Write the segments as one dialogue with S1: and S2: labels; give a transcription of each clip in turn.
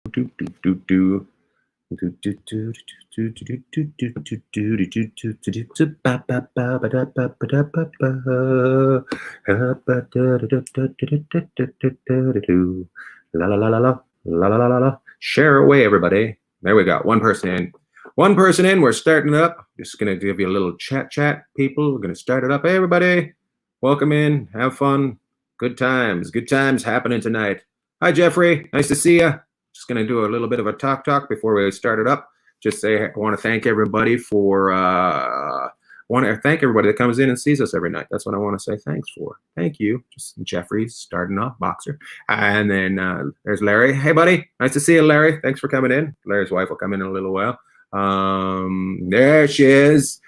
S1: La la la la la la la la la. Share away, everybody. There we go. One person in. One person in. We're starting up. Just gonna give you a little chat, people. We're gonna start it up. Hey, everybody. Welcome in. Have fun. Good times. Good times happening tonight. Hi, Jeffrey. Nice to see you. Just gonna do a little bit of a talk before we start it up. Just say I want to thank everybody for want to thank everybody that comes in and sees us every night. That's what I want to say thanks for. Thank you. Just Jeffrey's starting off, boxer. And then there's Larry. Hey, buddy. Nice to see you, Larry. Thanks for coming in. Larry's wife will come in a little while. There she is.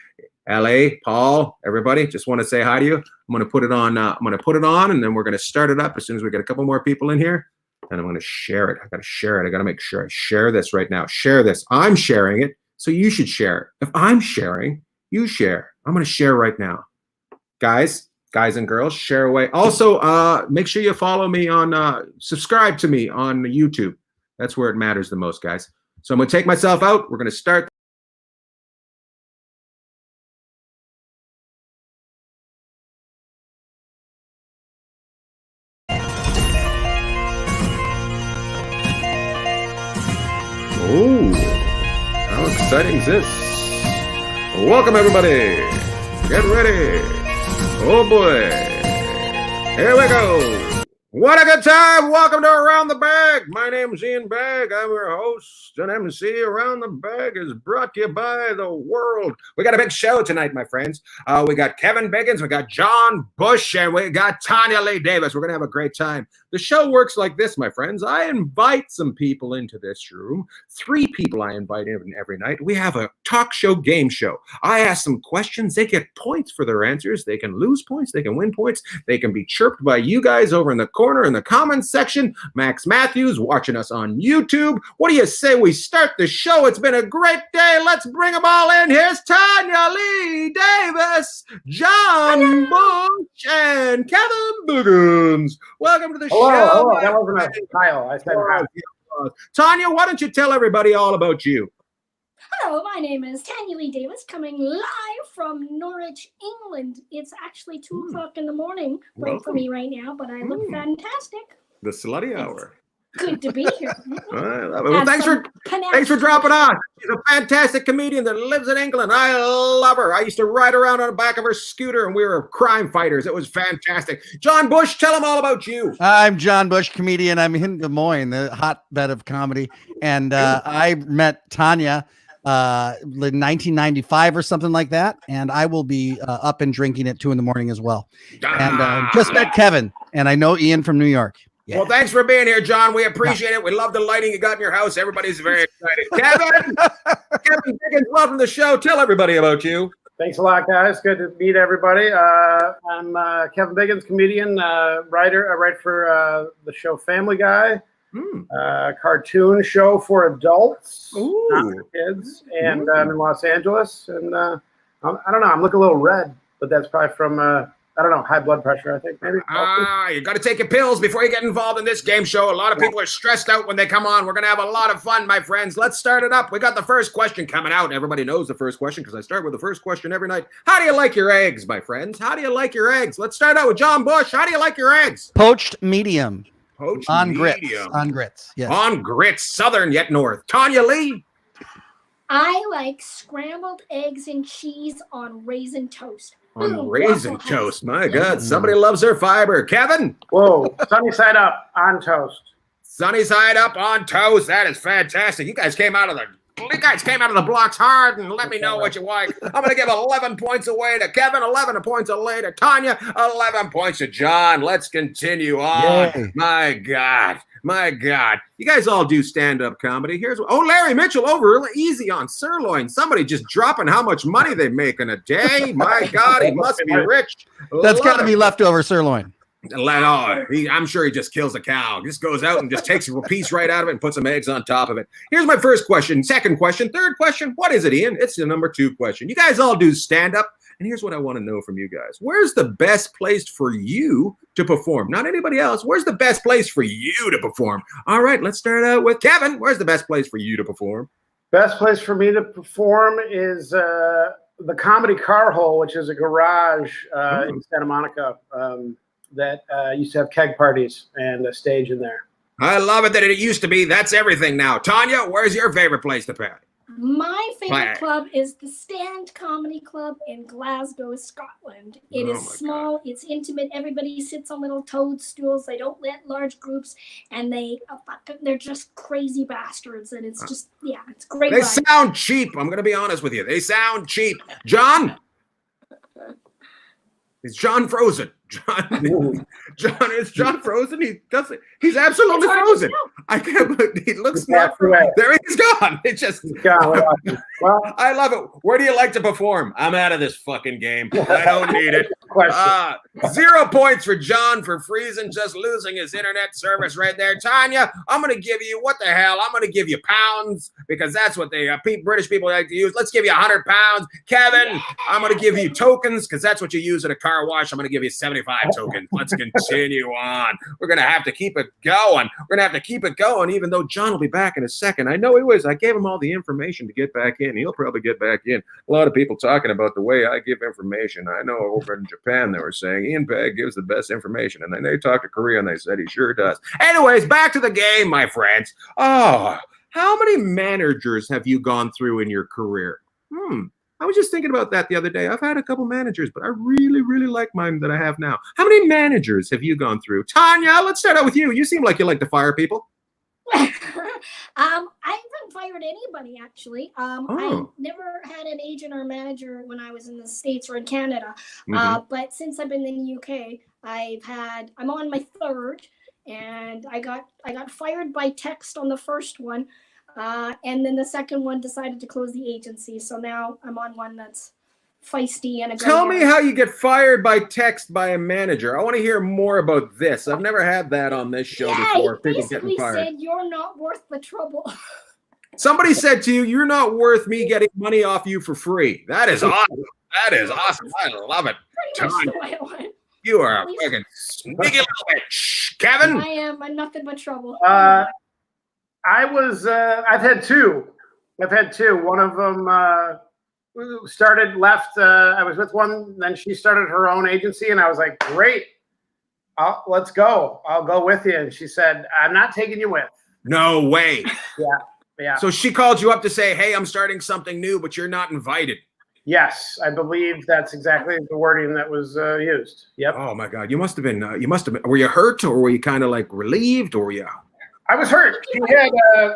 S1: LA, Paul, everybody. Just want to say hi to you. I'm going to put it on. And then we're going to start it up as soon as we get a couple more people in here. And I'm going to share it. I got to share it. I got to make sure I share this right now. Share this. I'm sharing it, so you should share it. If I'm sharing, you share. I'm going to share right now. Guys and girls, share away. Also, make sure you follow me on, subscribe to me on YouTube. That's where it matters the most, guys. So I'm going to take myself out. We're going to start. Oh, how exciting is this? Welcome, everybody. Get ready. Oh, boy. Here we go. What a good time. Welcome to Around the Bag. My name is Ian Bagg. I'm your host and MC. Around the Bag is brought to you by the world. We got a big show tonight, my friends. We got Kevin Biggins, we got John Bush, and we got Tanyalee Davis. We're going to have a great time. The show works like this, my friends. I invite some people into this room. 3 people I invite in every night. We have a talk show, game show. I ask them questions. They get points for their answers. They can lose points. They can win points. They can be chirped by you guys over in the corner in the comments section. Max Matthews watching us on YouTube. What do you say we start the show? It's been a great day. Let's bring them all in. Here's Tanyalee Davis, John Bush, and Kevin Biggins. Welcome to the show.
S2: Hello. That wasn't a title. I said hi.
S1: Tanya, why don't you tell everybody all about you?
S3: Hello, my name is Tanyalee Davis, coming live from Norwich, England. It's actually 2 o'clock in the morning for me right now, but I look fantastic.
S1: The slutty hour.
S3: Good to be here.
S1: Well, thanks for dropping on. She's a fantastic comedian that lives in England. I love her. I used to ride around on the back of her scooter, and we were crime fighters. It was fantastic. John Bush, tell them all about you.
S4: I'm John Bush, comedian. I'm in Des Moines, the hotbed of comedy. And I met Tanya in 1995 or something like that. And I will be up and drinking at 2 in the morning as well. And just met Kevin, and I know Ian from New York. Yeah.
S1: Well, thanks for being here, John. We appreciate it. We love the lighting you got in your house. Everybody's very excited. Kevin Biggins, welcome to the show. Tell everybody about you.
S2: Thanks a lot, guys. Good to meet everybody. I'm Kevin Biggins, comedian, writer. I write for the show Family Guy, cartoon show for adults, not for kids. And I'm in Los Angeles. And I don't know. I'm looking a little red, but that's probably from I don't know, high blood pressure, I think, maybe.
S1: You got to take your pills before you get involved in this game show. A lot of people are stressed out when they come on. We're going to have a lot of fun, my friends. Let's start it up. We got the first question coming out. Everybody knows the first question because I start with the first question every night. How do you like your eggs, my friends? How do you like your eggs? Let's start out with John Bush. How do you like your eggs?
S4: Poached medium.
S1: Poached
S4: on
S1: medium.
S4: On grits, yes.
S1: On grits, southern yet north. Tanyalee?
S3: I like scrambled eggs and cheese on raisin toast.
S1: On raisin toast, my God. Somebody loves their fiber. Kevin?
S2: Whoa, sunny side up on toast.
S1: Sunny side up on toast. That is fantastic. You guys came out of the blocks hard, and let me know what you like. I'm going to give 11 points away to Kevin, 11 points away to Tanya, 11 points to John. Let's continue on. Yay. My God. You guys all do stand-up comedy. Larry Mitchell over easy on sirloin. Somebody just dropping how much money they make in a day. My God, he must be rich.
S4: That's got to be leftover sirloin.
S1: I'm sure he just kills a cow. Just goes out and just takes a piece right out of it and puts some eggs on top of it. Here's my first question, second question, third question. What is it, Ian? It's the number 2 question. You guys all do stand-up. And here's what I want to know from you guys. Where's the best place for you to perform? Not anybody else. Where's the best place for you to perform? All right, let's start out with Kevin. Where's the best place for you to perform?
S2: Best place for me to perform is the Comedy Car Hole, which is a garage in Santa Monica that used to have keg parties and a stage in there.
S1: I love it that it used to be. That's everything now. Tanya, where's your favorite place to party?
S3: My favorite club is the Stand Comedy Club in Glasgow, Scotland. It is small, it's intimate. Everybody sits on little toadstools. They don't let large groups, and they're just crazy bastards. And it's just, it's great.
S1: They sound cheap. I'm going to be honest with you. They sound cheap. John? Is John frozen? Is John frozen? He's absolutely frozen. I can't believe he looks not frozen. There he's gone. It's just well, I love it. Where do you like to perform? I'm out of this fucking game. I don't need it. 0 points for John for freezing, just losing his internet service right there. Tanya, I'm gonna give you what the hell? I'm gonna give you pounds because that's what they British people like to use. Let's give you 100 pounds. Kevin, I'm gonna give you tokens because that's what you use at a car wash. I'm gonna give you 75 tokens. Let's continue on. We're gonna have to keep it going. Even though John will be back in a second. I know he was. I gave him all the information to get back in. He'll probably get back in. A lot of people talking about the way I give information. I know over in Japan they were saying Ian Bagg gives the best information, and then they talked to Korea and they said he sure does. Anyways, back to the game, my friends. Oh, how many managers have you gone through in your career? I was just thinking about that the other day. I've had a couple managers, but I really, really like mine that I have now. How many managers have you gone through? Tanya, let's start out with you. You seem like you like to fire people.
S3: I haven't fired anybody, actually. I never had an agent or manager when I was in the States or in Canada. But since I've been in the UK, I'm on my third, and I got fired by text on the first one. And then the second one decided to close the agency. So now I'm on one that's feisty and
S1: Tell me how you get fired by text by a manager. I want to hear more about this. I've never had that on this show before.
S3: He basically said, "You're not worth the trouble."
S1: Somebody said to you, "You're not worth me getting money off you for free." That is awesome. That is awesome. I love it.
S3: Pretty much the way it went.
S1: You are a fucking sneaky little bitch. Kevin?
S3: I am. I'm nothing but trouble.
S2: I've had two. One of them left. I was with one, then she started her own agency, and I was like, great, let's go. I'll go with you. And she said, I'm not taking you with.
S1: No way.
S2: Yeah.
S1: So she called you up to say, hey, I'm starting something new, but you're not invited.
S2: Yes, I believe that's exactly the wording that was used. Yep.
S1: Oh my God. You must have been, were you hurt or were you kind of like relieved or were you?
S2: I was hurt.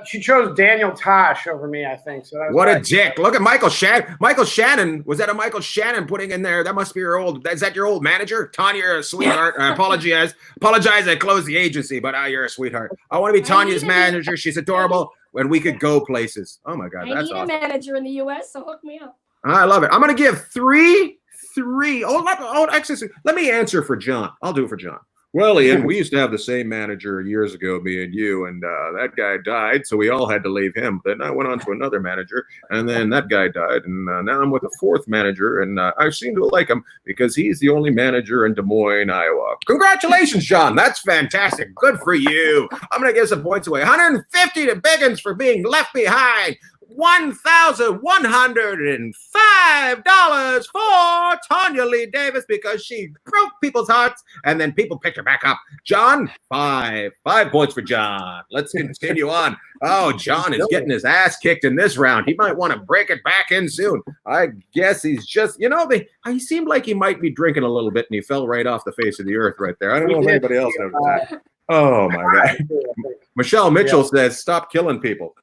S2: She chose Daniel Tosh over me, I think. So
S1: what a dick! Look at Michael Shannon. Michael Shannon, was that a Michael Shannon putting in there? That must be is that your old manager? Tanya, you're a sweetheart. I apologize. I closed the agency, but you're a sweetheart. I want to be Tanya's manager. She's adorable, and we could go places. Oh my God, that's awesome.
S3: I need a manager in the U.S., so hook me up.
S1: I love it. I'm going to give three. Actually, let me answer for John. I'll do it for John. Well, Ian, we used to have the same manager years ago, me and you, and that guy died, so we all had to leave him. Then I went on to another manager, and then that guy died, and now I'm with a fourth manager, and I seem to like him because he's the only manager in Des Moines, Iowa. Congratulations, John. That's fantastic. Good for you. I'm going to give some points away. 150 to Biggins for being left behind. $1,105 for Tanyalee Davis because she broke people's hearts and then people picked her back up. John, 5 points for John. Let's continue on. Oh, John is getting his ass kicked in this round. He might want to break it back in soon. I guess he's just, he seemed like he might be drinking a little bit and he fell right off the face of the earth right there. I don't know if anybody else noticed that. Oh my God. Michelle Mitchell says, stop killing people.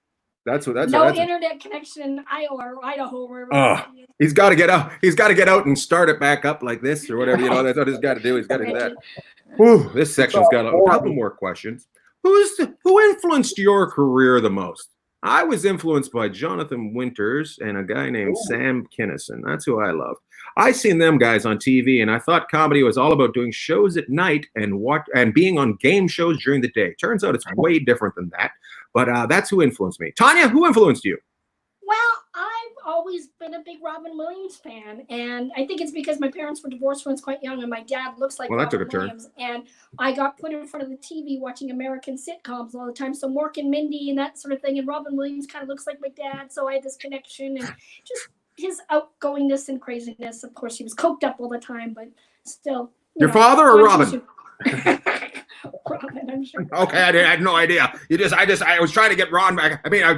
S1: That's
S3: internet connection in Iowa or Idaho. Wherever
S1: he's got to get out. He's got to get out and start it back up like this or whatever. That's what he's got to do. He's got to do that. Whew, this section's got a couple more questions. Who influenced your career the most? I was influenced by Jonathan Winters and a guy named Sam Kinison. That's who I loved. I seen them guys on TV, and I thought comedy was all about doing shows at night and being on game shows during the day. Turns out it's way different than that. But that's who influenced me. Tanya, who influenced you?
S3: Well, I've always been a big Robin Williams fan, and I think it's because my parents were divorced when I was quite young, and my dad looks like Robin Williams, and I got put in front of the TV watching American sitcoms all the time, so Mork and Mindy and that sort of thing, and Robin Williams kind of looks like my dad, so I had this connection, and just his outgoingness and craziness. Of course, he was coked up all the time, but still.
S1: Your father or Robin?
S3: Robin, I'm sure.
S1: Okay, I had no idea. I was trying to get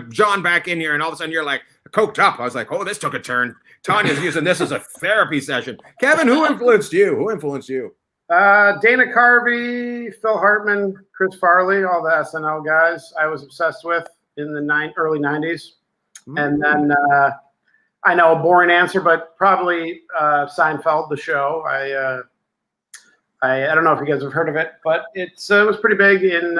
S1: John back in here, and all of a sudden you're like coked up. I was like, oh, this took a turn. Tanya's using this as a therapy session. Kevin, who influenced you?
S2: Dana Carvey, Phil Hartman, Chris Farley, all the SNL guys I was obsessed with in the early 90s. And then I know a boring answer, but probably Seinfeld, the show. I don't know if you guys have heard of it, but it was pretty big in.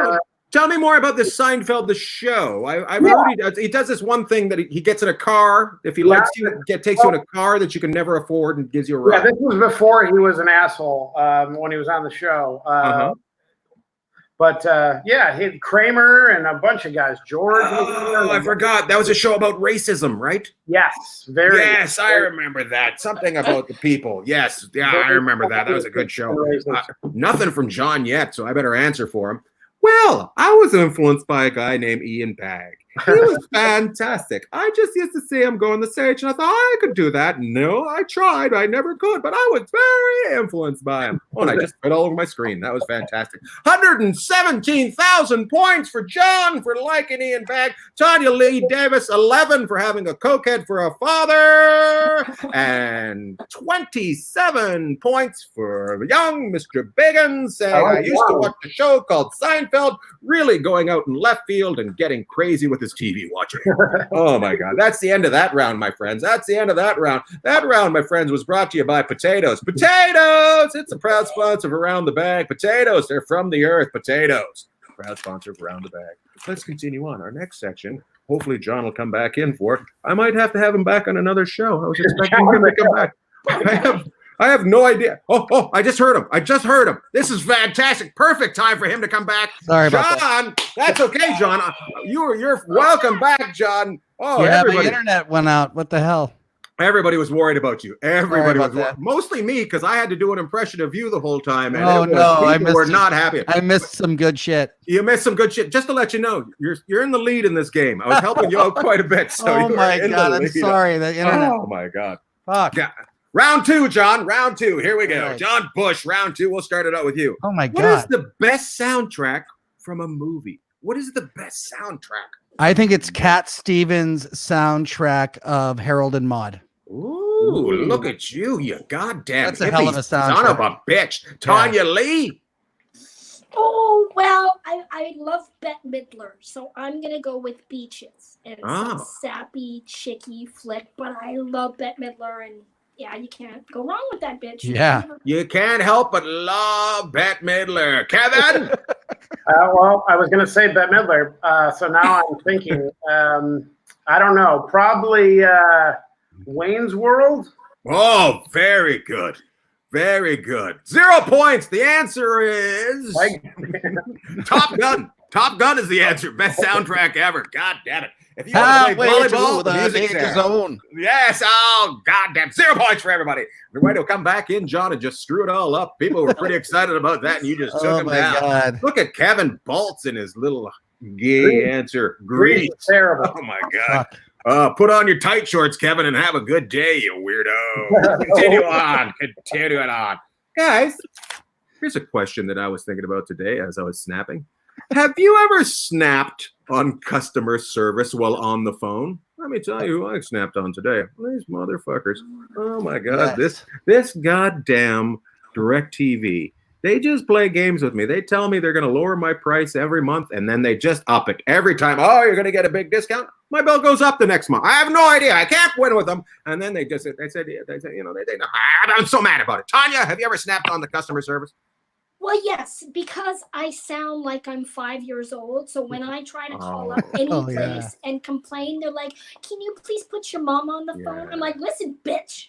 S1: Tell me more about this Seinfeld, the show. I've heard he does this one thing that he gets in a car. If he likes you, takes you in a car that you can never afford and gives you a ride.
S2: Yeah, this was before he was an asshole when he was on the show. But he had Kramer and a bunch of guys. George.
S1: Oh, I forgot. That was a show about racism, right?
S2: Yes,
S1: Yes, I remember that. Something about the people. Yes, yeah, I remember that. That was a good show. Nothing from John yet, so I better answer for him. Well, I was influenced by a guy named Ian Bagg. He was fantastic. I just used to see him go on the stage, and I thought I could do that. No, I tried. I never could, but I was very influenced by him. Oh, and I just put it all over my screen. That was fantastic. 117,000 points for John for liking Ian Bagg. Tanyalee Davis, 11 for having a cokehead for a father. And 27 points for young Mr. Biggins, saying I used to watch a show called Seinfeld, really going out in left field and getting crazy with his TV watching. Oh my God. That's the end of that round, my friends. That's the end of that round. That round, my friends, was brought to you by Potatoes. Potatoes! It's a proud sponsor of Around the Bag. Potatoes, they're from the earth. Potatoes. Proud sponsor of Around the Bag. Let's continue on. Our next section, hopefully John will come back in for. I might have to have him back on another show. I was expecting him to come back. I have no idea. Oh, I just heard him. This is fantastic. Perfect time for him to come back.
S4: Sorry about
S1: John, that's okay, John. You're welcome back, John. Oh,
S4: yeah,
S1: everybody.
S4: the internet went out. What the hell?
S1: Everybody was worried about you. Everybody was worried. Mostly me, because I had to do an impression of you the whole time. And people were not happy.
S4: I missed some good shit.
S1: You missed some good shit. Just to let you know, you're in the lead in this game. I was helping you out quite a bit. So
S4: oh my God, I'm sorry. The internet.
S1: Oh my God.
S4: Fuck.
S1: Yeah. Round two, John. Round two. Here we go.
S4: Right.
S1: John Bush, round two. We'll start it out with you.
S4: Oh my God.
S1: What is the best soundtrack from a movie? What is the best soundtrack?
S4: I think it's Cat Stevens' soundtrack of Harold and Maude.
S1: Ooh, look at you. You goddamn
S4: That's a hell of a soundtrack.
S1: Son of a bitch. Tanyalee.
S3: Oh, well, I love Bette Midler, so I'm going to go with Beaches. And it's a sappy, chicky flick, but I love Bette Midler, and yeah, you can't go wrong with that bitch.
S4: Yeah.
S1: You can't help but love Bette Midler. Kevin?
S2: Well, I was going to say Bette Midler, so now I'm thinking, I don't know, probably Wayne's World?
S1: Oh, very good. Very good. 0 points. The answer is Top Gun. Top Gun is the answer. Best soundtrack ever. God damn it. If you want to play volleyball, the music's there. Yes. Oh, goddamn. 0 points for everybody. The way to come back in, John, and just screw it all up. People were pretty excited about that, and you just took him down.
S4: God.
S1: Look at Kevin Boltz in his little gay answer. Grease.
S2: Terrible.
S1: Oh, my God. Put on your tight shorts, Kevin, and have a good day, you weirdo. Continue on. Guys, here's a question that I was thinking about today as I was snapping. Have you ever snapped on customer service while on the phone? Let me tell you who I snapped on today. These motherfuckers. Oh, my God.
S4: Yes.
S1: This goddamn DirecTV. They just play games with me. They tell me they're going to lower my price every month, and then they just up it every time. Oh, you're going to get a big discount? My bill goes up the next month. I have no idea. I can't win with them. And then they said, I'm so mad about it. Tanya, have you ever snapped on the customer service?
S3: Well, yes, because I sound like I'm 5 years old. So when I try to call up any place and complain, they're like, can you please put your mom on the phone? I'm like, listen, bitch.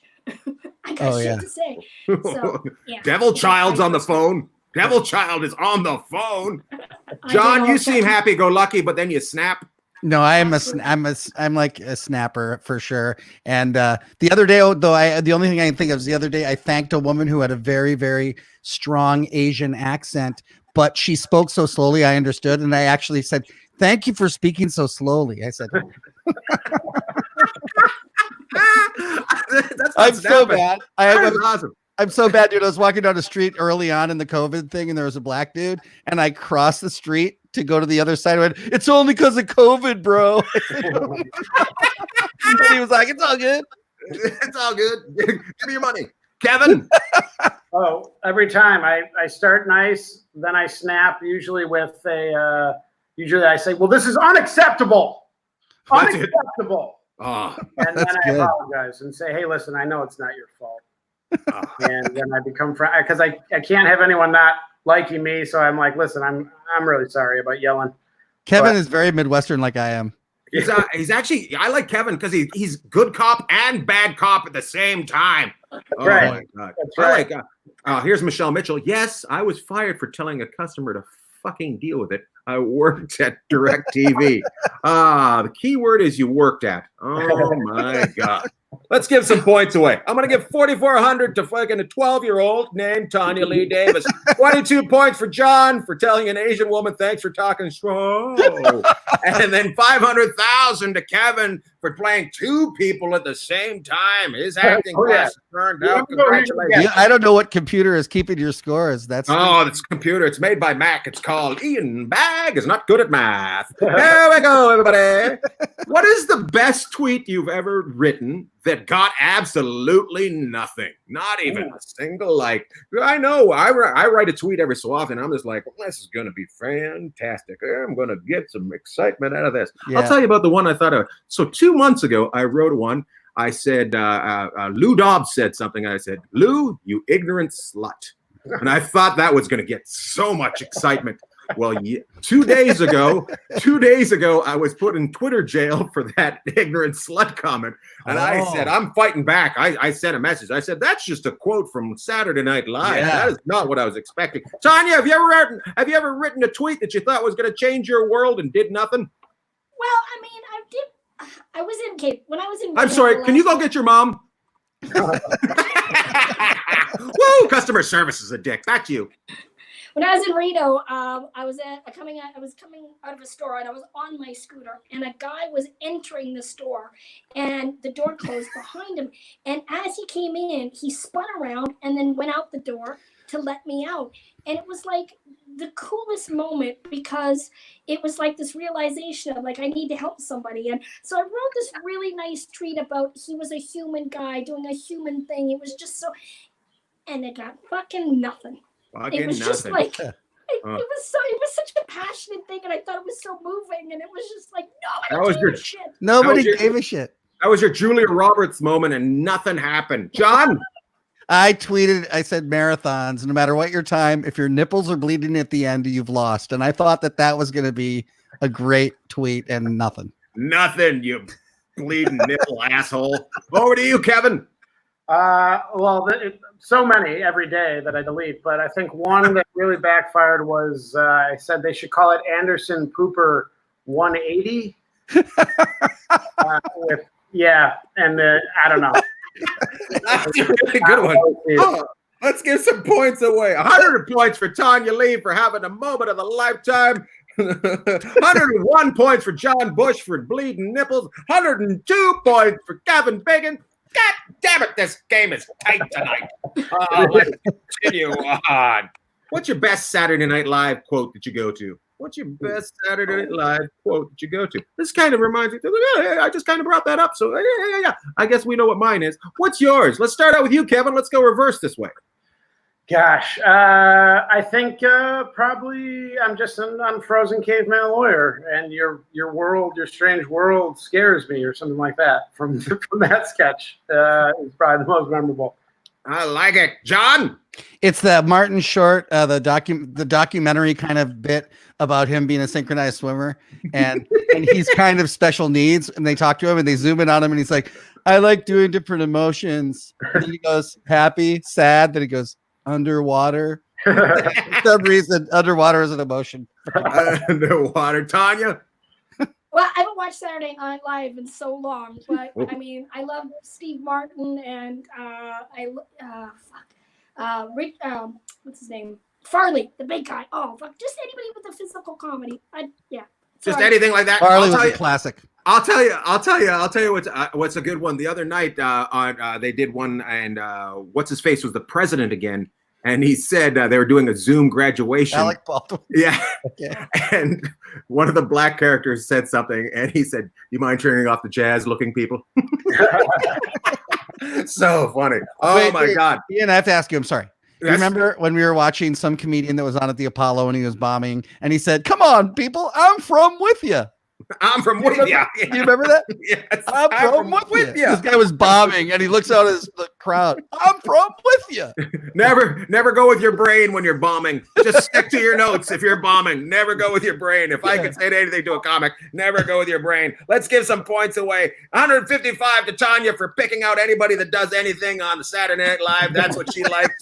S3: I got shit to say. So,
S1: Devil Child's on the phone. Devil Child is on the phone. John, you seem happy-go-lucky, but then you snap.
S4: No, I'm like a snapper for sure. And the other day, though, the only thing I can think of is the other day I thanked a woman who had a very, very strong Asian accent, but she spoke so slowly I understood. And I actually said, "Thank you for speaking so slowly." I said, "I'm so bad.
S1: Awesome.
S4: I'm so bad, dude. I was walking down the street early on in the COVID thing, and there was a black dude, and I crossed the street to go to the other side. I went, "It's only because of COVID, bro." And he was like, "It's all good.
S1: It's all good. Give me your money, Kevin."
S2: Oh, every time I start nice, then I snap. Usually with a. Usually I say, "Well, this is unacceptable.
S1: That's it.
S2: Unacceptable."
S1: Oh,
S2: And then
S4: That's
S2: I
S4: good.
S2: apologize and say, "Hey, listen, I know it's not your fault." And then I become because I can't have anyone not liking me, so I'm like, "Listen, I'm really sorry about yelling."
S4: Kevin is very Midwestern, like I am.
S1: he's actually. I like Kevin because he's good cop and bad cop at the same time. Oh
S2: Right.
S1: my god!
S2: That's right.
S1: I like. Here's Michelle Mitchell. Yes, I was fired for telling a customer to fucking deal with it. I worked at DirecTV. The key word is you worked at. Oh my god. Let's give some points away. I'm going to give 4,400 to fucking a 12-year-old named Tanyalee Davis. 22 points for John for telling an Asian woman, "Thanks for talking slow." And then 500,000 to Kevin for playing two people at the same time. His acting class turned out. Congratulations.
S4: Yeah, I don't know what computer is keeping your scores. That's
S1: It's a computer. It's made by Mac. It's called Ian Bagg is not good at math. There we go, everybody. What is the best tweet you've ever written that got absolutely nothing? Not even a single like. I know I write a tweet every so often. I'm just like, this is going to be fantastic. I'm going to get some excitement out of this.
S4: Yeah.
S1: I'll tell you about the one I thought of. So 2 months ago, I wrote one. I said, Lou Dobbs said something. I said, "Lou, you ignorant slut." And I thought that was going to get so much excitement. Well, 2 days ago, I was put in Twitter jail for that ignorant slut comment. And I said, I'm fighting back. I sent a message. I said, that's just a quote from Saturday Night Live.
S4: Yeah.
S1: That is not what I was expecting. Tanya, have you ever written a tweet that you thought was going to change your world and did nothing?
S3: Well, I mean, I was in Cape when I was in.
S1: I'm sorry. Can you go get your mom? Woo! Customer service is a dick. Back to you.
S3: When I was in Reno, I was coming out of a store, and I was on my scooter, and a guy was entering the store, and the door closed behind him. And as he came in, he spun around and then went out the door to let me out. And it was like the coolest moment, because it was like this realization of like, I need to help somebody. And so I wrote this really nice tweet about he was a human guy doing a human thing. It was just so, and it got fucking nothing. It was just like, it was such a passionate thing, and I thought it was so moving, and it was just like, nobody gave a shit.
S4: Nobody gave a shit.
S1: That was your Julia Roberts moment, and nothing happened. John?
S4: I tweeted, I said, marathons, no matter what your time, if your nipples are bleeding at the end, you've lost. And I thought that was going to be a great tweet, and nothing.
S1: Nothing, you bleeding nipple asshole. Over to you, Kevin.
S2: So many every day that I delete, but I think one that really backfired was I said they should call it Anderson Pooper 180. I don't know.
S1: That's a really good one. Oh, let's give some points away. 100 points for Tanyalee for having a moment of a lifetime. 101 points for John Bush for bleeding nipples. 102 points for Kevin Biggins. God damn it, this game is tight tonight. Let's continue on. What's your best Saturday Night Live quote that you go to? What's your best Saturday Night Live quote that you go to? This kind of reminds me. I just kind of brought that up. So, yeah. I guess we know what mine is. What's yours? Let's start out with you, Kevin. Let's go reverse this way.
S2: Gosh, I think probably I'm just an unfrozen caveman lawyer, and your strange world scares me, or something like that. From that sketch is probably the most memorable.
S1: I like it, John.
S4: It's the Martin Short, the documentary kind of bit about him being a synchronized swimmer, and he's kind of special needs, and they talk to him and they zoom in on him, and he's like, "I like doing different emotions." And then he goes happy, sad. Then he goes underwater. For some reason, underwater is an emotion.
S1: Underwater, Tanya.
S3: Well, I haven't watched Saturday Night Live in so long, but I mean, I love Steve Martin and Rick, what's his name? Farley, the big guy. Oh, fuck, just anybody with a physical comedy.
S1: Just anything like that.
S4: Farley was a classic.
S1: I'll tell you what's a good one. The other night they did one, and what's his face was the president again, and he said they were doing a Zoom graduation.
S4: Alec Baldwin.
S1: Yeah.
S4: Okay.
S1: And one of the black characters said something, and he said, "You mind turning off the jazz-looking people?" So funny. Oh my God.
S4: Ian, I have to ask you. I'm sorry.
S1: Yes.
S4: You remember when we were watching some comedian that was on at the Apollo and he was bombing, and he said, "Come on, people, I'm from with you."
S1: I'm from with you.
S4: Do you remember that?
S1: Yes,
S4: I'm from with you. This guy was bombing, and he looks out at the crowd. I'm from with you.
S1: Never go with your brain when you're bombing. Just stick to your notes if you're bombing. Never go with your brain. If I could say anything to a comic, never go with your brain. Let's give some points away. 155 to Tanya for picking out anybody that does anything on Saturday Night Live. That's what she liked.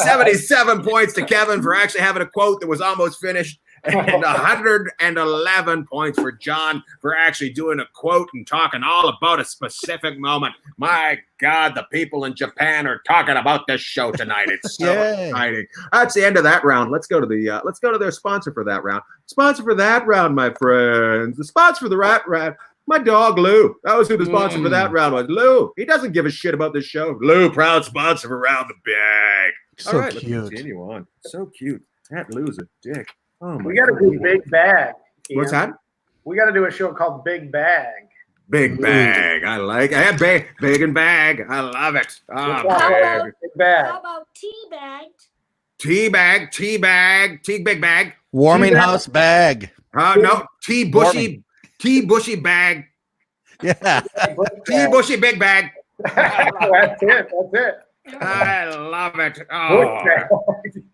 S1: 77 points to Kevin for actually having a quote that was almost finished. And 111 points for John for actually doing a quote and talking all about a specific moment. My God, the people in Japan are talking about this show tonight. It's so exciting. That's the end of that round. Let's go to their sponsor for that round. Sponsor for that round, my friends. The sponsor for the round. My dog Lou. That was who the sponsor for that round was. Lou. He doesn't give a shit about this show. Lou, proud sponsor for Round the Bag.
S4: So
S1: all right,
S4: cute.
S1: let's continue on. So cute. That Lou's a dick. Oh my
S2: We got to do Big Bag.
S1: What's that?
S2: We got to do a show called Big Bag.
S1: Big Bag. I like it. Big and Bag. I love it. Oh,
S2: Big Bag.
S3: How about
S1: Big Bag.
S4: Warming house bag.
S1: No, bushy bag.
S4: Yeah.
S1: Bushy big bag.
S2: That's it.
S1: I love it. Oh.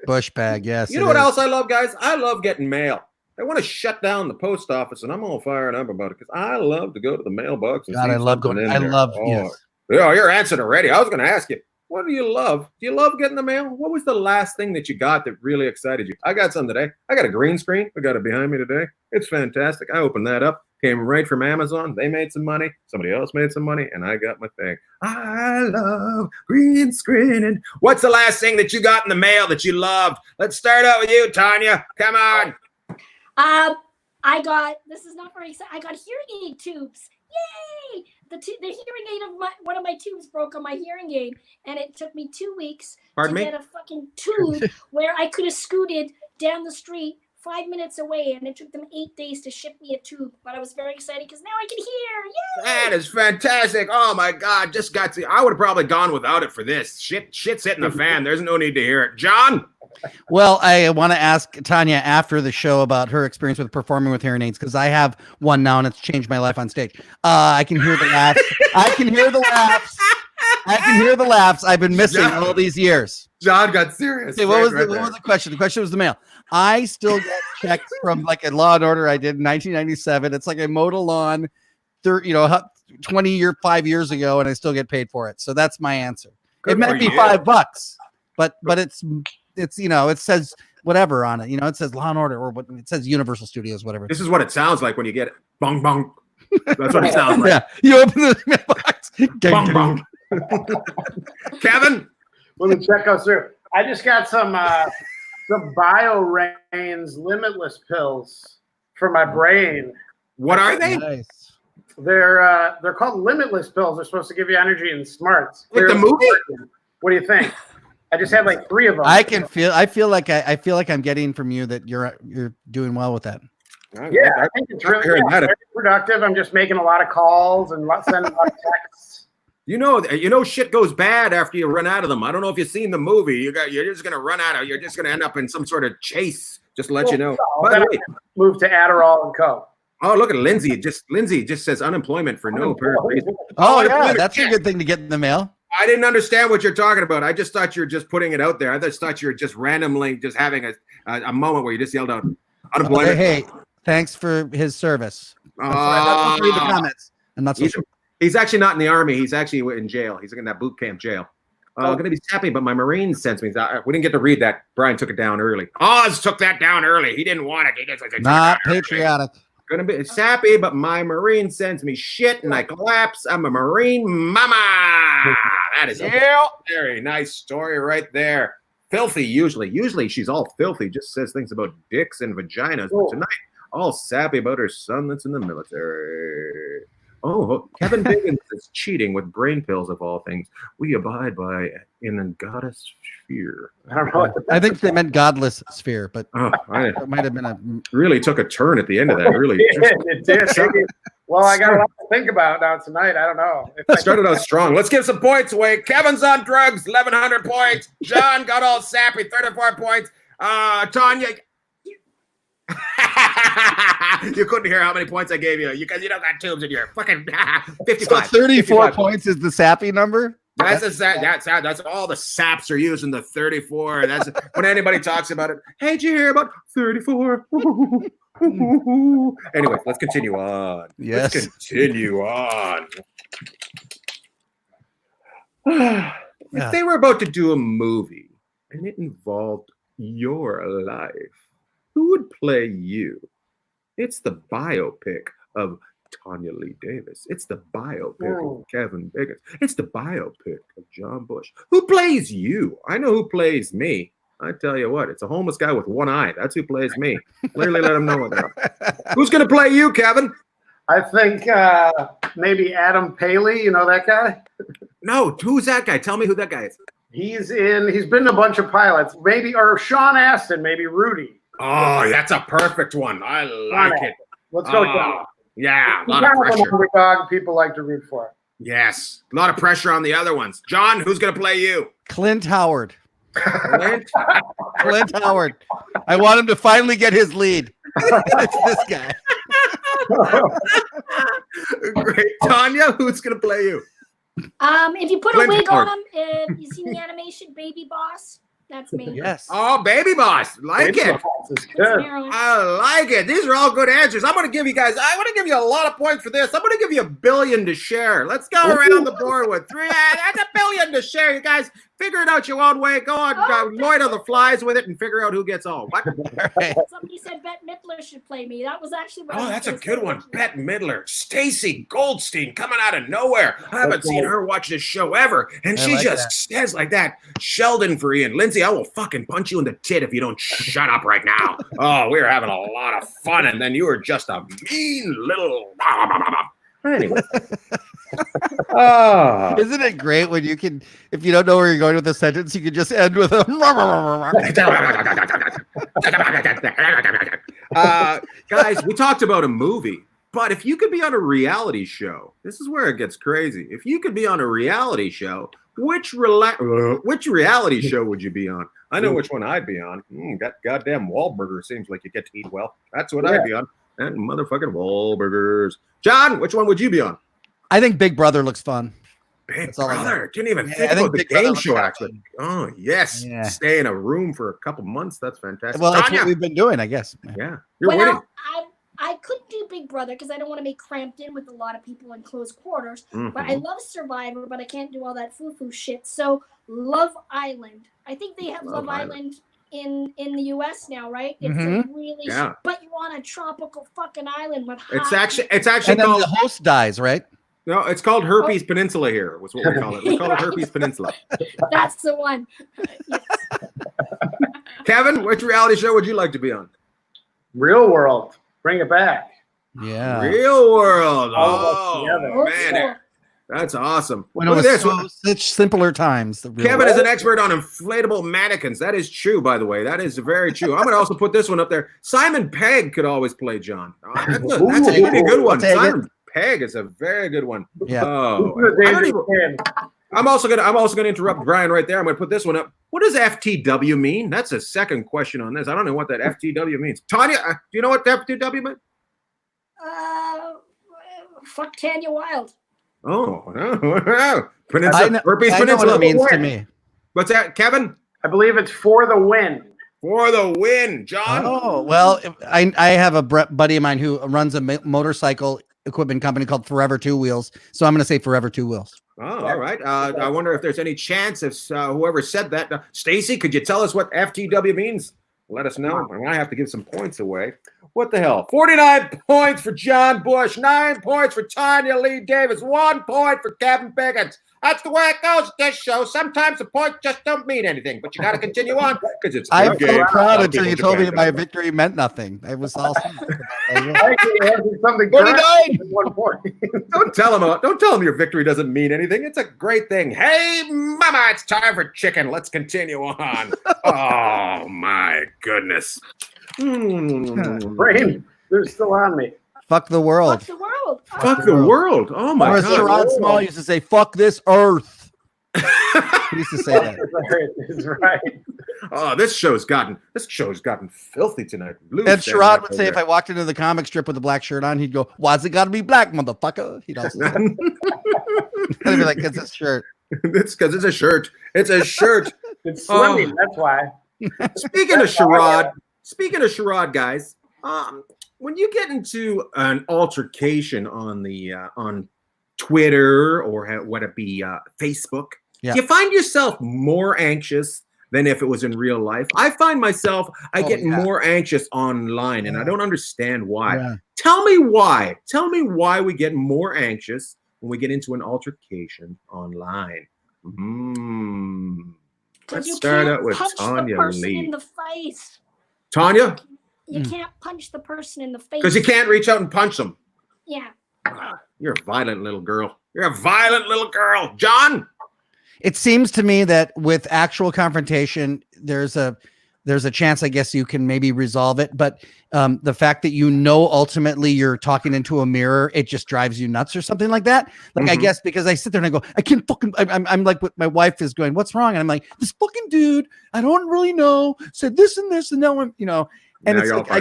S4: Bush bag, yes.
S1: You know what else I love, guys? I love getting mail. They want to shut down the post office, and I'm all fired up about it because I love to go to the mailbox.
S4: God, I love going. I love.
S1: Yes. Yeah, you're answering already. I was going to ask you, what do you love? Do you love getting the mail? What was the last thing that you got that really excited you? I got some today. I got a green screen. I got it behind me today. It's fantastic. I opened that up. Came right from Amazon. They made some money. Somebody else made some money, and I got my thing. I love green screening. What's the last thing that you got in the mail that you loved? Let's start out with you, Tanya. Come on.
S3: I got, this is not very exciting. I got hearing aid tubes. Yay! The hearing aid of one of my tubes broke on my hearing aid, and it took me 2 weeks to get a fucking tube where I could have scooted down the street 5 minutes away, and it took them 8 days to ship me a tube. But I was very excited because now I can hear. Yay!
S1: That is fantastic. Oh my God, just got to. I would have probably gone without it for this. Shit's hitting the fan. There's no need to hear it. John?
S4: Well, I want to ask Tanya after the show about her experience with performing with hearing aids because I have one now and it's changed my life on stage. I can hear the laughs. I can hear the laughs. I've been missing all these years.
S1: John got serious.
S4: Okay, what was the question? The question was the mail. I still get checks from like a Law and Order I did in 1997. It's like I mowed a lawn 5 years ago, and I still get paid for it. So that's my answer. It might be $5, but it's it says whatever on it. It says Law and Order or what it says Universal Studios, whatever.
S1: This is what it sounds like when you get it. Bong bong. That's what it sounds like.
S4: Yeah, you open the mailbox.
S1: Bong bong. Kevin,
S2: when the check goes through, I just got some BioRains Limitless pills for my brain.
S1: What are they?
S4: Nice.
S2: They're called Limitless pills. They're supposed to give you energy and smarts.
S1: Like the movie?
S2: What do you think? I just had like 3 of them.
S4: I feel like I'm getting from you that you're doing well with that.
S2: Yeah, I think it's really very productive. I'm just making a lot of calls and sending a lot of texts.
S1: You know, shit goes bad after you run out of them. I don't know if you've seen the movie. You're just gonna run out of. You're just gonna end up in some sort of chase. Just to let you know. By the way,
S2: move to Adderall and Coke.
S1: Oh, look at Lindsay. Lindsay just says unemployment for no apparent reason.
S4: Oh yeah, that's a good thing to get in the mail.
S1: I didn't understand what you're talking about. I just thought you were just putting it out there. I just thought you were just randomly just having a moment where you just yelled out unemployment.
S4: Hey, thanks for his service. Read the comments. I'm not so sure.
S1: He's actually not in the army. He's actually in jail. He's in that boot camp jail. Going to be happy, but my Marines sent me. We didn't get to read that. Brian took it down early. Oz took that down early. He didn't want it. He just
S4: not patriotic.
S1: Gonna be sappy, but my Marine sends me shit and I collapse. I'm a Marine mama. That is a very nice story right there. Filthy, usually she's all filthy, just says things about dicks and vaginas. But tonight, all sappy about her son that's in the military. Oh, Kevin Biggins is cheating with brain pills of all things. We abide by in a goddess sphere.
S2: I don't know.
S4: I think they meant godless sphere, but it might have been a
S1: really took a turn at the end of that. Really,
S2: it did. Well, I got a lot to think about now tonight. I don't know.
S1: Started out strong. Let's give some points away. Kevin's on drugs, 1,100 points. John got all sappy, 34 points. Tanya. You couldn't hear how many points I gave you because you don't got tubes in your fucking 55.
S4: So 34 points is the sappy number.
S1: That's all the saps are using the 34. That's when anybody talks about it. Hey, did you hear about 34? Anyway, let's continue on.
S4: Yes.
S1: Let's continue on. If they were about to do a movie and it involved your life, who would play you? It's the biopic of Tanyalee Davis. It's the biopic of Kevin Biggins. It's the biopic of John Bush. Who plays you? I know who plays me. I tell you what, it's a homeless guy with one eye. That's who plays me. Clearly let him know it now. Who's going to play you, Kevin?
S2: I think maybe Adam Paley. You know that guy?
S1: No, who's that guy? Tell me who that guy is.
S2: He's been in a bunch of pilots. Maybe, or Sean Astin, maybe Rudy.
S1: Oh, that's a perfect one. I like it.
S2: Let's go, John.
S1: Yeah, a
S2: He's
S1: lot of pressure.
S2: An underdog. People like to root for it.
S1: Yes, a lot of pressure on the other ones. John, who's going to play you?
S4: Clint Howard.
S1: Clint?
S4: Clint Howard. I want him to finally get his lead. It's this guy.
S1: Great. Tanya, who's going to play you?
S3: If you put
S1: Clint
S3: a wig
S1: Howard.
S3: on him, you seen the animation Baby Boss? That's me.
S4: Yes.
S1: Oh, Baby Boss. Like it. I like it. These are all good answers. I'm going to give you guys, I want to give you a lot of points for this. I'm going to give you $1 billion to share. Let's go around the board with three. That's $1 billion to share. You guys figure it out your own way. Go on, Lloyd on the flies with it and figure out who gets all. What?
S3: Somebody said Bette Midler should play me. That was actually what
S1: Oh, that's a good one. Bette Midler. Stacy Goldstein coming out of nowhere. I haven't seen her watch this show ever. And she just says like that. Sheldon for Ian. Lindsay, I will fucking punch you in the tit if you don't shut up right now. Oh, we were having a lot of fun. And then you were just a mean little... Anyway.
S4: Isn't it great when you can, if you don't know where you're going with a sentence, you can just end with a
S1: guys, we talked about a movie, but if you could be on a reality show, this is where it gets crazy. If you could be on a reality show, which reality show would you be on? I know which one I'd be on. Goddamn Wahlburger seems like you get to eat well. That's what I'd be on. And motherfucking Wahlburgers. John, which one would you be on?
S4: I think Big Brother looks fun.
S1: Big Brother. Didn't even think about the game show, actually. Oh, yes. Yeah. Stay in a room for a couple months. That's fantastic.
S4: Well, that's what we've been doing, I guess.
S1: Yeah. You're winning.
S3: I couldn't do Big Brother because I don't want to be cramped in with a lot of people in close quarters. But I love Survivor, but I can't do all that foo-foo shit. So Love Island. I think they have Love Island in the US now, right? It's really but you're on a tropical fucking island with
S1: it's actually
S4: and
S1: called,
S4: then the host dies, right?
S1: No, it's called Herpes Peninsula here, was what we call it. We call it Herpes Peninsula.
S3: That's the one. Yes.
S1: Kevin, which reality show would you like to be on?
S2: Real World. Bring it back.
S4: Yeah.
S1: Real World. Oh, man. That's awesome.
S4: Look at this. Such simpler times.
S1: Kevin is an expert on inflatable mannequins. That is true, by the way. That is very true. I'm going to also put this one up there. Simon Pegg could always play John. That's a pretty good one. Simon Pegg is a very good one.
S4: Yeah.
S1: Oh, I'm also going to interrupt Brian right there. I'm going to put this one up. What does FTW mean? That's a second question on this. I don't know what that FTW means. Tanya, do you know what FTW means?
S3: Fuck Tanya Wild.
S1: Oh,
S4: Herpes Peninsula. I know what it means to me.
S1: What's that, Kevin?
S2: I believe it's for the win.
S1: For the win, John.
S4: Oh, well, I have a buddy of mine who runs a motorcycle equipment company called Forever Two Wheels. So I'm going to say Forever Two Wheels.
S1: Oh, all right. I wonder if there's any chance if whoever said that. Stacy, could you tell us what FTW means? Let us know. I have to give some points away. What the hell? 49 points for John Bush, 9 points for Tanyalee Davis, 1 point for Kevin Biggins. That's the way it goes at this show. Sometimes the points just don't mean anything, but you got to continue on because it's.
S4: I
S1: good
S4: felt
S1: game.
S4: proud
S1: A lot of
S4: until
S1: people
S4: you told me
S1: depend
S4: my
S1: on it.
S4: victory meant nothing. It was all.
S2: Something
S4: 49.
S2: correct at 1 point.
S1: Don't tell him your victory doesn't mean anything. It's a great thing. Hey, mama, it's time for chicken. Let's continue on. Oh my goodness.
S2: Brain, they're still on me.
S4: Fuck the world.
S3: Fuck the world.
S1: Fuck the world. Oh my
S4: Or as
S1: god.
S4: Sherrod Small used to say, "Fuck this earth." He used to say that.
S2: That's right.
S1: Oh, this show's gotten filthy tonight. Blues
S4: And
S1: standing
S4: Sherrod
S1: up
S4: would
S1: over
S4: say, if I
S1: there.
S4: walked into the comic strip with a black shirt on, he'd go, "Why's it got to be black, motherfucker?" He'd also say, he'd be like, "It's a shirt."
S1: It's because it's a shirt. It's a shirt.
S2: It's swimming. That's why.
S1: Speaking of Sherrod, guys, when you get into an altercation on the on Twitter or what it be Facebook,
S4: Yeah.
S1: do you find yourself more anxious than if it was in real life? I find myself I get more anxious online, and I don't understand why.
S4: Yeah.
S1: Tell me why. Tell me why we get more anxious when we get into an altercation online. Let's start out with
S3: punch the person in
S1: Tanyalee.
S3: the face.
S1: Tanya,
S3: You can't punch the person in the face.
S1: because you can't reach out and punch them.
S3: Yeah.
S1: You're a violent little girl. You're a violent little girl. John?
S4: It seems to me that with actual confrontation, there's a chance, I guess, you can maybe resolve it. But the fact that ultimately you're talking into a mirror, it just drives you nuts or something like that. Like, I guess because I sit there and I go, I can't fucking, I'm like, what my wife is going, what's wrong? And I'm like, this fucking dude, I don't really know, said this and this, and now I'm, and
S1: Now
S4: it's
S1: you're all
S4: like, I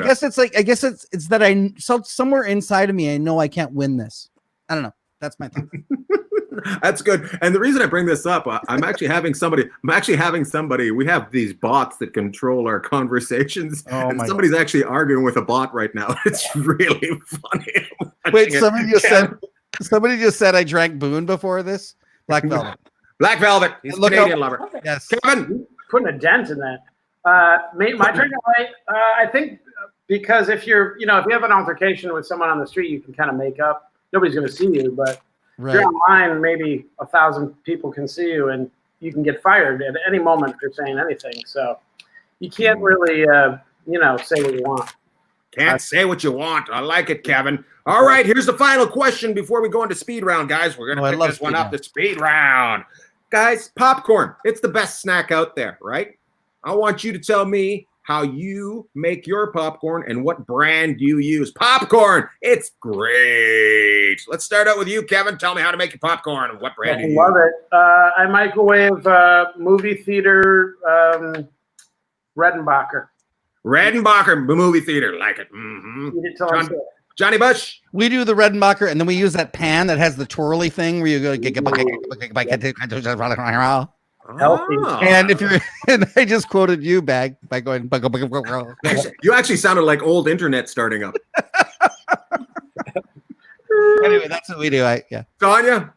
S4: guess it's that somewhere inside of me, I know I can't win this. I don't know. That's my thing.
S1: That's good. And the reason I bring this up, I'm actually having somebody, we have these bots that control our conversations.
S4: Oh
S1: and
S4: my
S1: somebody's actually arguing with a bot right now. It's really funny.
S4: Wait, somebody just said I drank Boone before this? Black Velvet.
S1: Black Velvet. He's a
S4: Look
S1: Canadian
S4: how-
S1: lover.
S4: Yes.
S1: Kevin.
S2: Putting a dent in that. My drinking light, I think because if you have an altercation with someone on the street, you can kind of make up. Nobody's going to see you, but if you're online, maybe 1,000 people can see you, and you can get fired at any moment for saying anything. So you can't really, say what you want.
S1: Can't say what you want. I like it, Kevin. All right, here's the final question before we go into speed round, guys. We're going to pick this one up, the speed round. Guys, popcorn. It's the best snack out there, right? I want you to tell me how you make your popcorn and what brand you use. Popcorn, it's great. Let's start out with you, Kevin. Tell me how to make your popcorn and what brand you use.
S2: Love it. I microwave movie theater Redenbacher.
S1: Redenbacher movie theater, like it. Mm-hmm.
S2: Eat it till I'm sick.
S1: Johnny Bush.
S4: We do the Redenbacher, and then we use that pan that has the twirly thing where you go
S2: Healthy.
S4: and if you're and I just quoted you, Bagg, by going
S1: You actually sounded like old internet starting up.
S4: anyway, that's what we do.
S1: Tanya.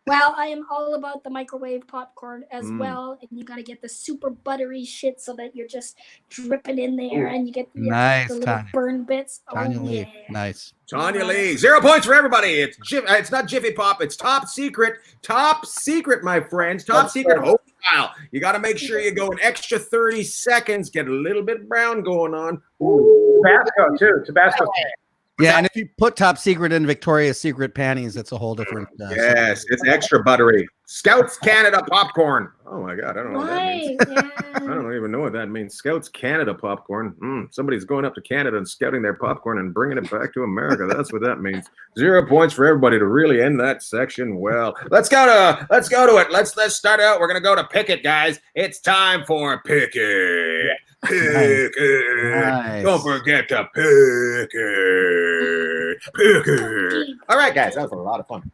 S3: Well, I am all about the microwave popcorn as well, and you got to get the super buttery shit so that you're just dripping in there, and you get the little
S4: Tanya.
S3: burn bits.
S4: Tanyalee.
S3: Yeah.
S4: Nice.
S1: Tanyalee. 0 points for everybody. It's not Jiffy Pop. It's top secret. Top secret, my friends. Top secret. Whole style. You got to make sure you go an extra 30 seconds. Get a little bit brown going on.
S2: Tabasco too. Tabasco.
S4: Yeah, and if you put top secret in Victoria's Secret panties, it's a whole different.
S1: Yes, it's extra buttery. Scouts Canada popcorn. Oh my God, I don't know what that means. I don't even know what that means. Scouts Canada popcorn. Somebody's going up to Canada and scouting their popcorn and bringing it back to America. That's what that means. 0 points for everybody to really end that section well. Let's go to it. Let's start out. We're gonna go to Pick It, guys. It's time for Pick It. Pick it.
S4: Nice.
S1: Don't forget to pick it. Pick it. All right, guys, that was a lot of fun.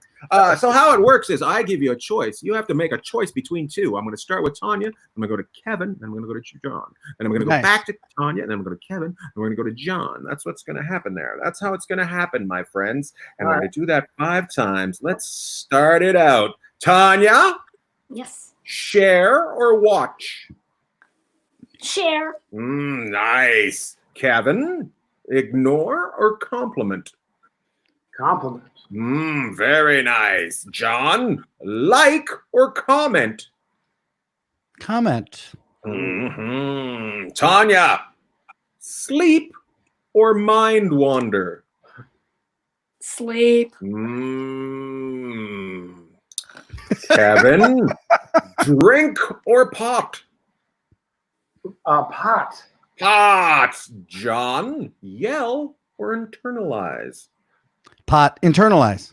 S1: So how it works is I give you a choice. You have to make a choice between two. I'm going to start with Tanya. I'm going to go to Kevin. Then I'm going to go to John. And I'm going to go back to Tanya. And then I'm going to go to Kevin. And we're going to go to John. That's what's going to happen there. That's how it's going to happen, my friends. And we're going to do that 5 times. Let's start it out. Tanya?
S3: Yes.
S1: Share or watch?
S3: Share.
S1: Nice. Kevin? Ignore or compliment?
S2: Compliment.
S1: Very nice. John, like or comment?
S4: Comment.
S1: Tanya, sleep or mind wander?
S3: Sleep.
S1: Kevin, drink or pot?
S2: Pot.
S1: Pot. John, yell or internalize?
S4: Pot. Internalize.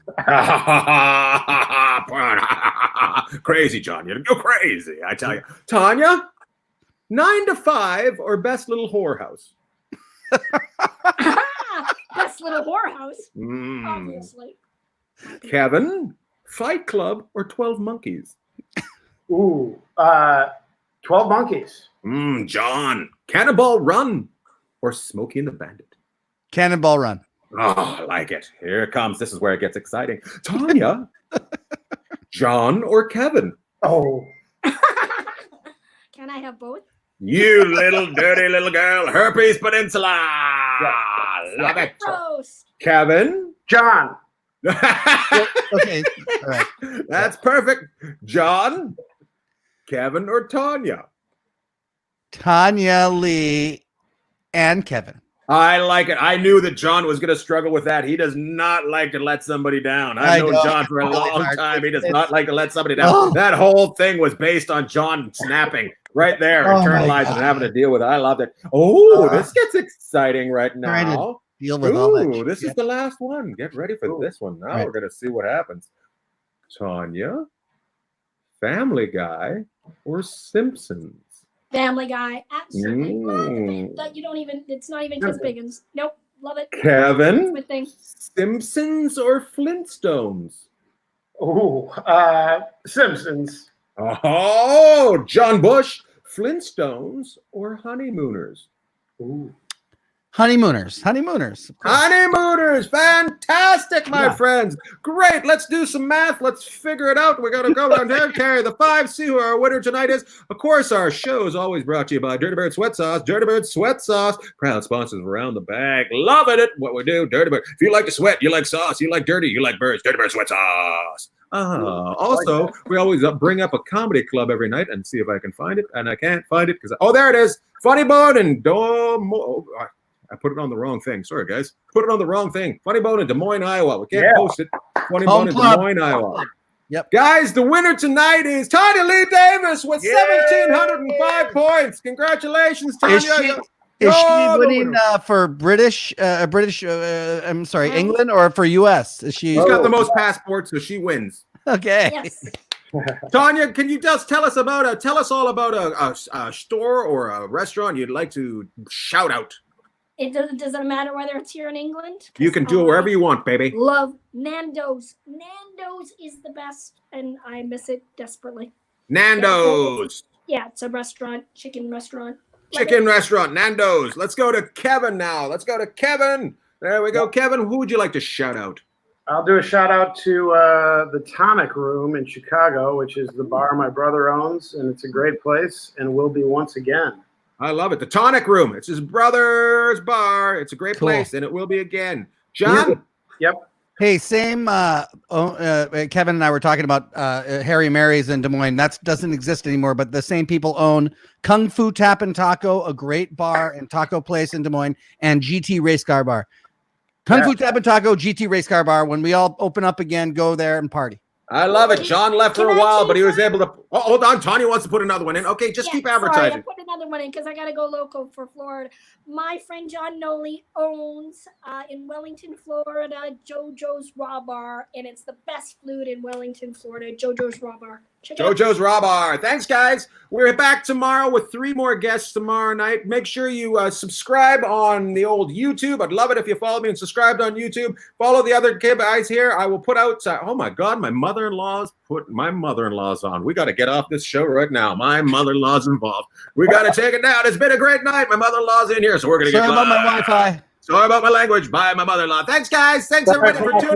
S1: Crazy, John. You're crazy, I tell you. Tanya, 9 to 5 or best little whorehouse?
S3: Best little whorehouse, obviously.
S1: Kevin, Fight Club or 12 Monkeys?
S2: 12 Monkeys.
S1: John, Cannonball Run or Smokey and the Bandit?
S4: Cannonball Run.
S1: Oh, I like it. Here it comes. This is where it gets exciting. Tanya, John or Kevin?
S2: Oh.
S3: Can I have both?
S1: You little dirty little girl. Herpes Peninsula. Love it.
S3: Roast.
S1: Kevin?
S2: John.
S4: Okay. All right.
S1: That's perfect. John, Kevin, or Tanya?
S4: Tanyalee and Kevin.
S1: I like it. I knew that John was going to struggle with that. He does not like to let somebody down. I've known John for a long time. He does not like to let somebody down.
S4: Oh.
S1: That whole thing was based on John snapping right there, internalizing and having to deal with it. I loved it. Oh, this gets exciting right now.
S4: Deal with all that.
S1: This is the last one. Get ready for this one. Now we're going to see what happens. Tanya, Family Guy, or Simpsons?
S3: Family Guy. Absolutely. That you don't even, it's not even because Biggins. Nope. Love it.
S1: Kevin,
S3: Good thing.
S1: Simpsons or Flintstones?
S2: Simpsons.
S1: Oh, John Bush, Flintstones or Honeymooners?
S4: Honeymooners.
S1: Honeymooners. Fantastic, my friends. Great. Let's do some math. Let's figure it out. We're going to go down there, carry the 5, see who our winner tonight is. Of course, our show is always brought to you by Dirty Bird Sweat Sauce. Dirty Bird Sweat Sauce, proud sponsors of Around the Bag. Loving it, what we do. Dirty Bird. If you like to sweat, you like sauce, you like dirty, you like birds. Dirty Bird Sweat Sauce. Also, we always bring up a comedy club every night and see if I can find it. And I can't find it because, there it is. Funny Bone and I put it on the wrong thing. Sorry, guys. Put it on the wrong thing. Funny Bone in Des Moines, Iowa. We can't post it. Funny Bone in Des Moines, Iowa.
S4: Yep.
S1: Guys, the winner tonight is Tanyalee Davis with 1,705 points. Congratulations, Tanya.
S4: Is she winning for England or for U.S.?
S1: She's got the most passports, so she wins.
S4: Okay.
S3: Yes.
S1: Tanya, can you just tell us all about a store or a restaurant you'd like to shout out?
S3: It doesn't matter whether it's here in England.
S1: You can do it wherever you want, baby.
S3: Love Nando's. Nando's is the best, and I miss it desperately.
S1: Nando's.
S3: Yeah, it's a restaurant, chicken restaurant.
S1: Restaurant, Nando's. Let's go to Kevin now. There we go. Kevin, who would you like to shout out?
S2: I'll do a shout out to the Tonic Room in Chicago, which is the bar my brother owns, and it's a great place and will be once again.
S1: I love it. The Tonic Room. It's his brother's bar. It's a great place, and it will be again. John?
S2: Yep.
S4: Hey, same. Kevin and I were talking about Harry Mary's in Des Moines. That doesn't exist anymore, but the same people own Kung Fu Tap and Taco, a great bar and taco place in Des Moines, and GT Race Car Bar. Kung Fu Tap and Taco, GT Race Car Bar. When we all open up again, go there and party.
S1: I love it. John left for a while, but he was able to. Oh, hold on. Tanya wants to put another one in. Okay, just keep advertising.
S3: Sorry, I put another one in because I got to go local for Florida. My friend John Noley owns in Wellington, Florida, JoJo's Raw Bar, and it's the best food in Wellington, Florida. JoJo's Raw Bar.
S1: JoJo's Raw Bar. Thanks, guys. We're back tomorrow with 3 more guests tomorrow night. Make sure you subscribe on the old YouTube. I'd love it if you follow me and subscribed on YouTube. Follow the other guys here. I will put out. Oh my God, my mother-in-law's on. We got to get off this show right now. My mother-in-law's involved. We got to take it down. It's been a great night. My mother-in-law's in here, so we're gonna get.
S4: Sorry about my Wi-Fi.
S1: Sorry about my language. Bye, my mother-in-law. Thanks, guys. Thanks everybody for tuning in.